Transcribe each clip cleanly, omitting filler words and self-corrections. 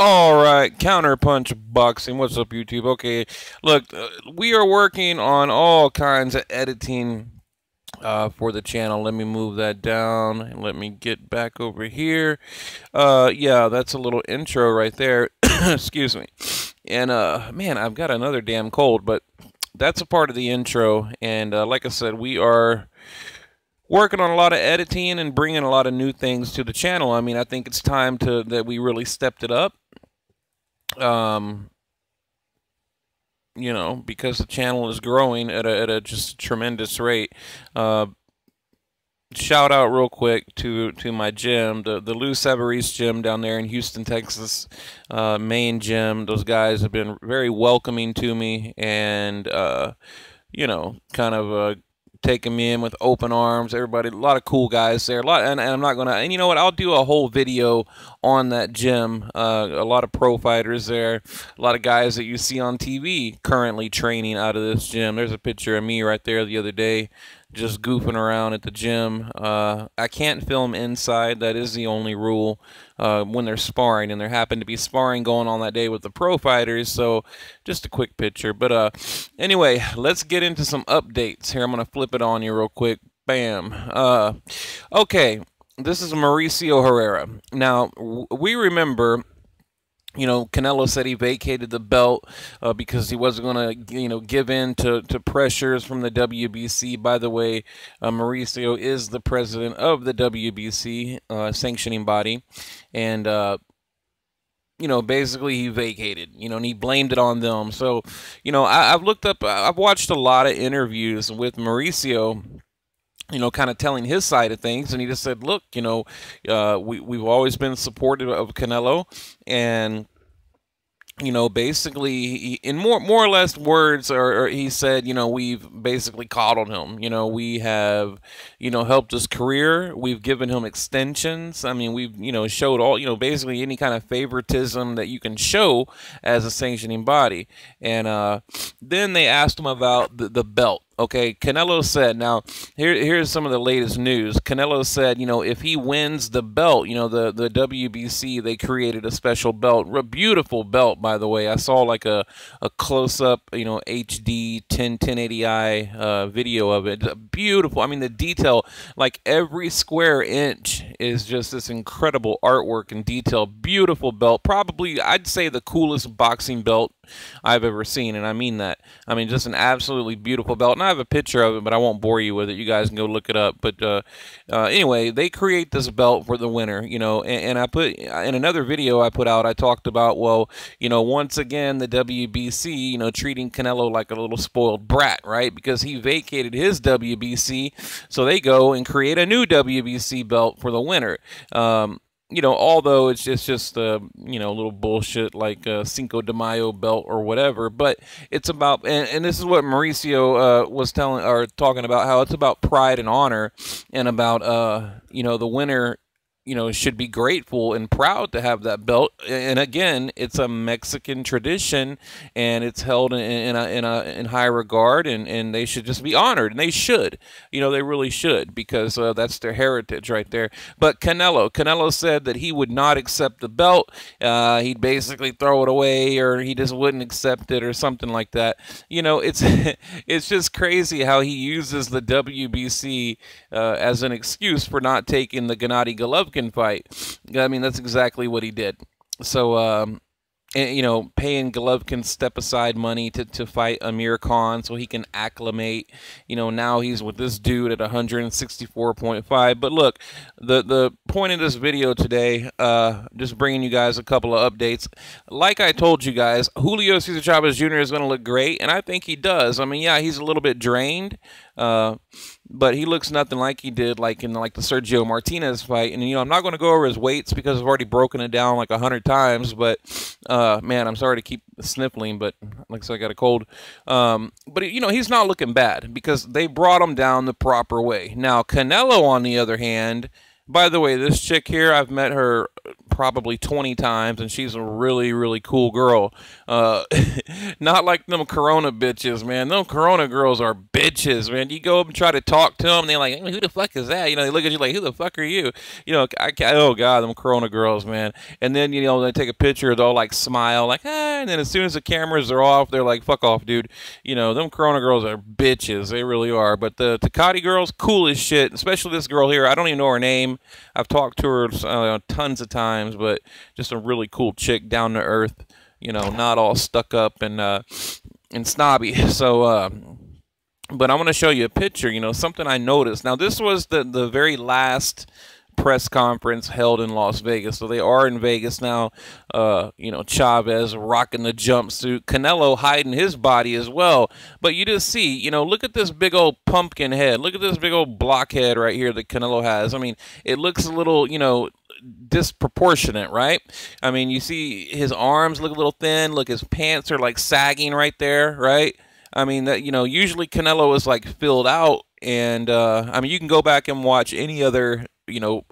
All right, Counterpunch Boxing. What's up, YouTube? Okay, look, we are working on all kinds of editing for the channel. Let me move that down and let me get back over here. Yeah, that's a little intro right there. Excuse me. And man, I've got another damn cold, but that's a part of the intro. And like I said, we are working on a lot of editing and bringing a lot of new things to the channel. I mean, I think it's time that we really stepped it up. You know, because the channel is growing at a just tremendous rate. Shout out real quick to my gym, the Lou Savarese gym down there in Houston, Texas, main gym. Those guys have been very welcoming to me, and you know, kind of taking me in with open arms. Everybody, a lot of cool guys there. And I'm not gonna. And you know what? I'll do a whole video on that gym. A lot of pro fighters there. A lot of guys that you see on TV currently training out of this gym. There's a picture of me right there the other day, just goofing around at the gym. I can't film inside. That is the only rule when they're sparring, and there happened to be sparring going on that day with the pro fighters, so just a quick picture. But anyway, let's get into some updates here. I'm going to flip it on you real quick. Bam. Okay, this is Mauricio Herrera. Now, we remember, you know, Canelo said he vacated the belt because he wasn't going to, you know, give in to pressures from the WBC. By the way, Mauricio is the president of the WBC sanctioning body. And, you know, basically he vacated, you know, and he blamed it on them. So, you know, I've watched a lot of interviews with Mauricio, you know, kind of telling his side of things, and he just said, look, you know, we've always been supportive of Canelo, and you know, basically, in more or less words, or he said, you know, we've basically coddled him. You know, we have, you know, helped his career. We've given him extensions. I mean, we've, you know, showed all, you know, basically any kind of favoritism that you can show as a sanctioning body. And then they asked him about the belt. Okay, Canelo said, now, here's some of the latest news. Canelo said, you know, if he wins the belt, you know, the WBC, they created a special belt. A beautiful belt, by the way. I saw like a close-up, you know, HD 1080i video of it. Beautiful. I mean, the detail, like every square inch is just this incredible artwork and detail. Beautiful belt. Probably, I'd say the coolest boxing belt I've ever seen, and I mean that. I mean, just an absolutely beautiful belt. And I have a picture of it, but I won't bore you with it. You guys can go look it up. But anyway, they create this belt for the winner, you know. And I put in another video I put out, I talked about, well, you know, once again the WBC, you know, treating Canelo like a little spoiled brat, right? Because he vacated his WBC, so they go and create a new WBC belt for the winner. You know, although it's just you know, a little bullshit like a Cinco de Mayo belt or whatever, but it's about, and this is what Mauricio was talking about, how it's about pride and honor, and about you know, the winner, you know, should be grateful and proud to have that belt. And again, it's a Mexican tradition, and it's held in high regard, and they should just be honored, and they should, you know, they really should, because that's their heritage right there. But Canelo said that he would not accept the belt. He'd basically throw it away, or he just wouldn't accept it, or something like that. You know, it's it's just crazy how he uses the WBC as an excuse for not taking the Gennady Golovkin fight. I mean, that's exactly what he did. So, you know, paying Golovkin step-aside money to fight Amir Khan so he can acclimate. You know, now he's with this dude at 164.5. But look, the point of this video today, just bringing you guys a couple of updates. Like I told you guys, Julio Cesar Chavez Jr. is going to look great, and I think he does. I mean, yeah, he's a little bit drained, but he looks nothing like he did like in the Sergio Martinez fight. And, you know, I'm not going to go over his weights because I've already broken it down like 100 times, but man, I'm sorry to keep sniffling, but like I said, I got a cold. But, you know, he's not looking bad because they brought him down the proper way. Now, Canelo, on the other hand, By the way, this chick here, I've met her probably 20 times, and she's a really, really cool girl. Uh, Not like them Corona bitches, man. Them Corona girls are bitches, man. You go up and try to talk to them, they're like, "Who the fuck is that?" You know, they look at you like, "Who the fuck are you?" You know, oh god, them Corona girls, man. And then, you know, they take a picture, they'll like smile, like, ah, and then as soon as the cameras are off, they're like, "Fuck off, dude." You know, them Corona girls are bitches. They really are. But the Takati girls, cool as shit. Especially this girl here. I don't even know her name. I've talked to her tons of times, but just a really cool chick, down to earth. You know, not all stuck up and snobby. So, but I'm going to show you a picture. You know, something I noticed. Now, this was the very last press conference held in Las Vegas. So they are in Vegas now. You know, Chavez rocking the jumpsuit, Canelo hiding his body as well. But you just see, you know, look at this big old pumpkin head. Look at this big old blockhead right here that Canelo has. I mean, it looks a little, you know, disproportionate, right? I mean, you see his arms look a little thin. Look, his pants are like sagging right there, right? I mean, that, you know, usually Canelo is like filled out, and I mean, you can go back and watch any other, you know,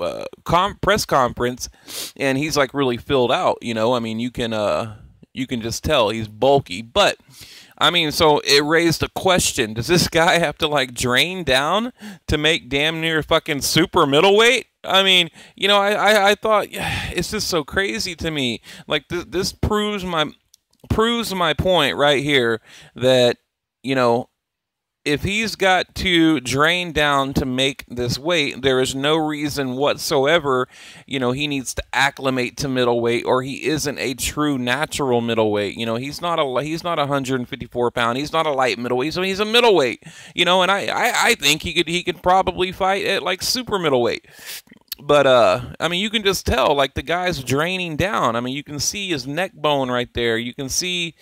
press conference, and he's like really filled out. You know, I mean, you can just tell he's bulky. But I mean, so it raised a question: does this guy have to like drain down to make damn near fucking super middleweight? I mean, you know, I thought, yeah, it's just so crazy to me. Like this proves my point right here that, you know, if he's got to drain down to make this weight, there is no reason whatsoever, you know, he needs to acclimate to middleweight, or he isn't a true natural middleweight. You know, he's not 154 pound. He's not a light middleweight. So he's a middleweight. You know, and I think he could probably fight at like super middleweight. But I mean, you can just tell, like, the guy's draining down. I mean, you can see his neck bone right there. You can see,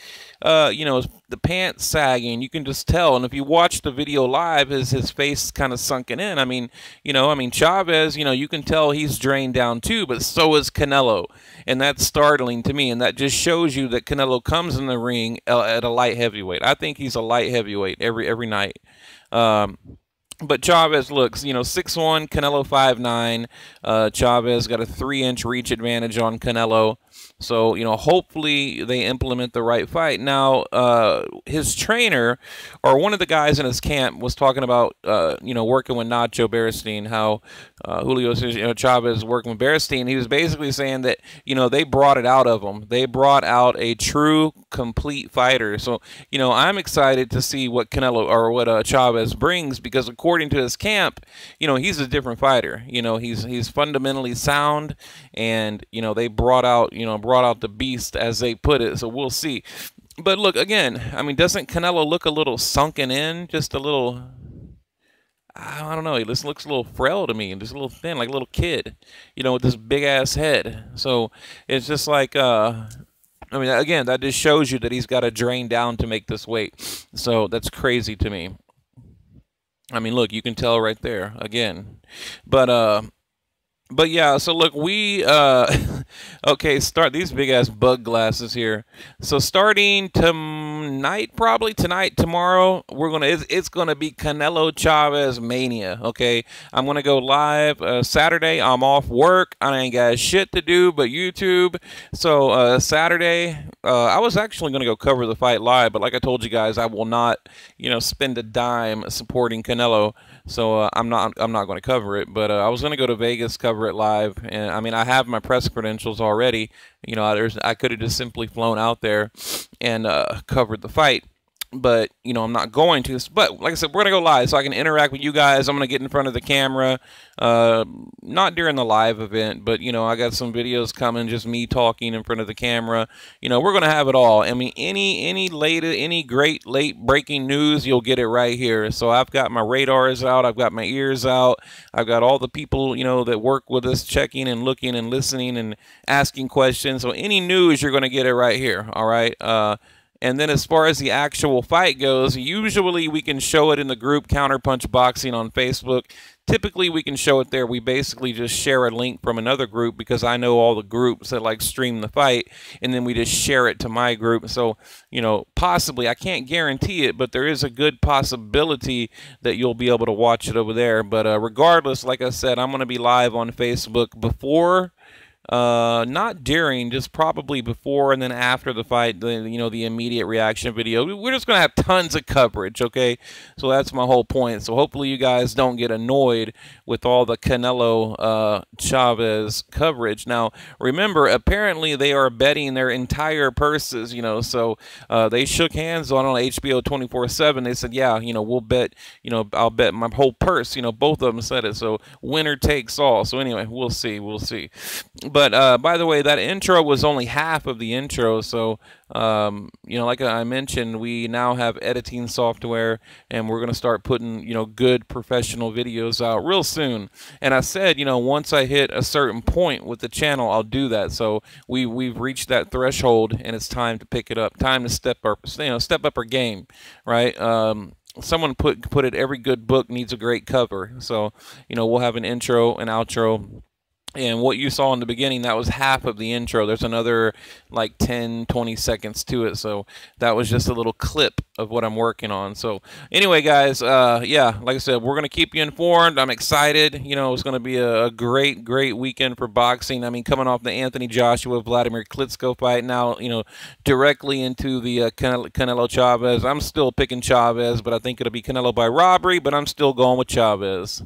you know, the pants sagging. You can just tell. And if you watch the video live, his face kind of sunken in. I mean, you know, Chavez, you know, you can tell he's drained down too, but so is Canelo. And that's startling to me. And that just shows you that Canelo comes in the ring at a light heavyweight. I think he's a light heavyweight every night. But Chavez looks, you know, 6'1", Canelo 5'9". Chavez got a 3-inch reach advantage on Canelo. So, you know, hopefully they implement the right fight. Now, his trainer, or one of the guys in his camp, was talking about, you know, working with Nacho Beristain, how Julio Chavez working with Beristain. He was basically saying that, you know, they brought it out of him. They brought out a true, complete fighter. So, you know, I'm excited to see what Canelo, or what Chavez brings, because according to his camp, you know, he's a different fighter. You know, he's fundamentally sound, and, you know, they brought out the beast, as they put it. So we'll see. But look, again, I mean, doesn't Canelo look a little sunken in? Just a little, I don't know. He just looks a little frail to me, and just a little thin, like a little kid, you know, with this big ass head. So it's just like, I mean, again, that just shows you that he's got to drain down to make this weight. So that's crazy to me. I mean, look, you can tell right there again. But yeah, so look, we okay, start these big ass bug glasses here. So starting tonight, probably tonight, tomorrow, it's gonna be Canelo Chavez mania. Okay, I'm gonna go live Saturday. I'm off work. I ain't got shit to do but YouTube. So Saturday, I was actually gonna go cover the fight live, but like I told you guys, I will not, you know, spend a dime supporting Canelo. So I'm not going to cover it, but I was going to go to Vegas, cover it live, and I mean, I have my press credentials already. You know, I could have just simply flown out there and covered the fight, but you know, I'm not going to. But like I said, we're going to go live so I can interact with you guys. I'm going to get in front of the camera, not during the live event, but you know, I got some videos coming, just me talking in front of the camera. You know, we're going to have it all. I mean, any great late breaking news, you'll get it right here. So I've got my radars out, I've got my ears out, I've got all the people, you know, that work with us checking and looking and listening and asking questions. So any news, you're going to get it right here. All right. And then as far as the actual fight goes, usually we can show it in the group Counterpunch Boxing on Facebook. Typically, we can show it there. We basically just share a link from another group because I know all the groups that like stream the fight, and then we just share it to my group. So, you know, possibly, I can't guarantee it, but there is a good possibility that you'll be able to watch it over there. But regardless, like I said, I'm going to be live on Facebook before, not during, just probably before and then after the fight, the immediate reaction video. We're just going to have tons of coverage, okay? So that's my whole point. So hopefully you guys don't get annoyed with all the Canelo Chavez coverage. Now, remember, apparently they are betting their entire purses, so they shook hands on HBO 24/7. They said, yeah, we'll bet, I'll bet my whole purse, both of them said it. So winner takes all. So anyway, we'll see. But by the way, that intro was only half of the intro. So, like I mentioned, we now have editing software, and we're going to start putting, good professional videos out real soon. And I said, once I hit a certain point with the channel, I'll do that. So we've reached that threshold, and it's time to pick it up. Time to step up our game, right? Someone put it, every good book needs a great cover. So, we'll have an intro, an outro. And what you saw in the beginning, that was half of the intro. There's another like 10, 20 seconds to it. So that was just a little clip of what I'm working on. So anyway, guys, yeah, like I said, we're going to keep you informed. I'm excited. It's going to be a great weekend for boxing. I mean, coming off the Anthony Joshua, Vladimir Klitschko fight, now, directly into the Canelo Chavez. I'm still picking Chavez, but I think it'll be Canelo by robbery, but I'm still going with Chavez.